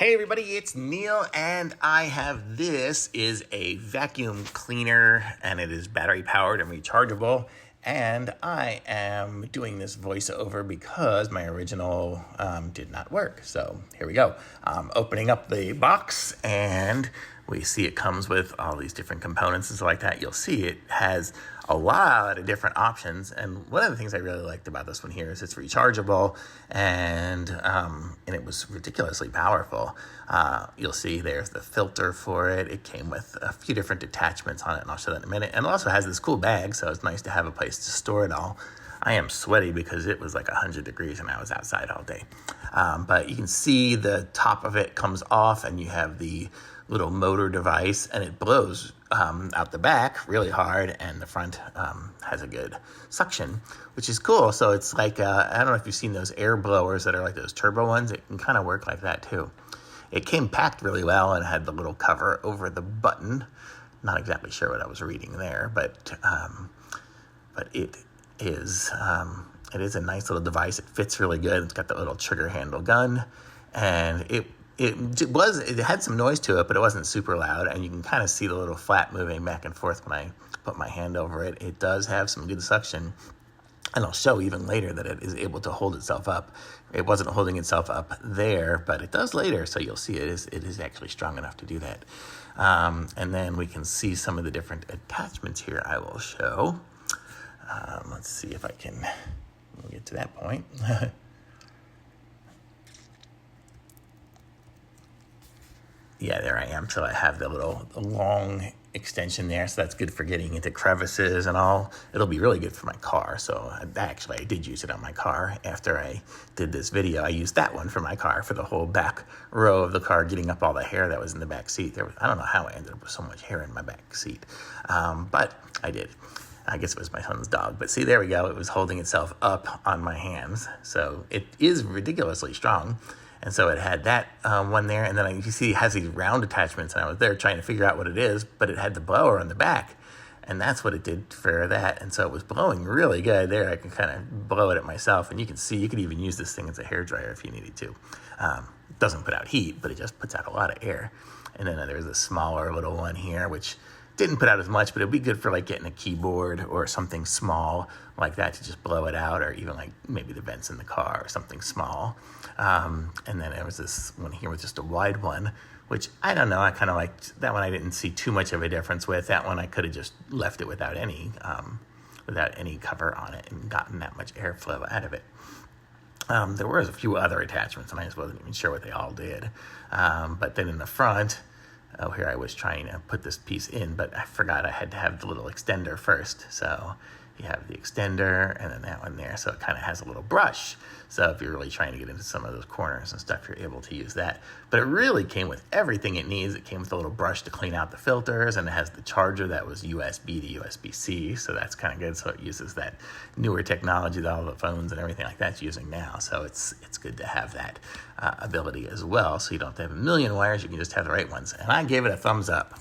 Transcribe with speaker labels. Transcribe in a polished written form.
Speaker 1: Hey everybody, it's Neil, and I have this is a vacuum cleaner, and it is battery powered and rechargeable. And I am doing this voiceover because my original did not work. So here we go. Opening up the box, and we see it comes with all these different components and stuff like that. You'll see it has a lot of different options. And one of the things I really liked about this one here is it's rechargeable, and it was ridiculously powerful. You'll see there's the filter for it. It came with a few different attachments on it, and I'll show that in a minute. And it also has this cool bag, so it's nice to have a place to store it all. I am sweaty because it was like 100 degrees and I was outside all day. But you can see the top of it comes off, and you have the little motor device, and it blows out the back really hard, and the front has a good suction, which is cool. So it's like, I don't know if you've seen those air blowers that are like those turbo ones. It can kind of work like that too. It came packed really well and had the little cover over the button. Not exactly sure what I was reading there, but it is a nice little device. It fits really good. It's got the little trigger handle gun, and it had some noise to it, but it wasn't super loud, and you can kind of see the little flap moving back and forth when I put my hand over it. It does have some good suction, and I'll show even later that it is able to hold itself up. It wasn't holding itself up there, but it does later, so you'll see it is actually strong enough to do that. And then we can see some of the different attachments here I will show. Let's see if we'll get to that point. Yeah, there I am. So I have the long extension there, so that's good for getting into crevices and all. It'll be really good for my car. So I did use it on my car after I did this video. I used that one for my car for the whole back row of the car, getting up all the hair that was in the back seat. I don't know how I ended up with so much hair in my back seat, but I did. I guess it was my son's dog. But see, there we go. It was holding itself up on my hands. So it is ridiculously strong. And so it had that one there. And then you see it has these round attachments. And I was there trying to figure out what it is. But it had the blower on the back. And that's what it did for that. And so it was blowing really good there. I can kind of blow it at myself. And you can see, you could even use this thing as a hairdryer if you needed to. It doesn't put out heat, but it just puts out a lot of air. And then there's a smaller little one here, which didn't put out as much, but it'd be good for like getting a keyboard or something small like that to just blow it out, or even like maybe the vents in the car or something small. And then there was this one here with just a wide one, which I don't know. I kind of liked that one. I didn't see too much of a difference with that one. I could have just left it without any cover on it and gotten that much airflow out of it. There was a few other attachments, and I just wasn't even sure what they all did. But then in the front, here I was trying to put this piece in, but I forgot I had to have the little extender first. So you have the extender and then that one there. So it kind of has a little brush. So if you're really trying to get into some of those corners and stuff, you're able to use that. But it really came with everything it needs. It came with a little brush to clean out the filters, and it has the charger that was USB to USB-C. So that's kind of good. So it uses that newer technology that all the phones and everything like that's using now. So it's good to have that ability as well. So you don't have to have a million wires. You can just have the right ones. And I gave it a thumbs up.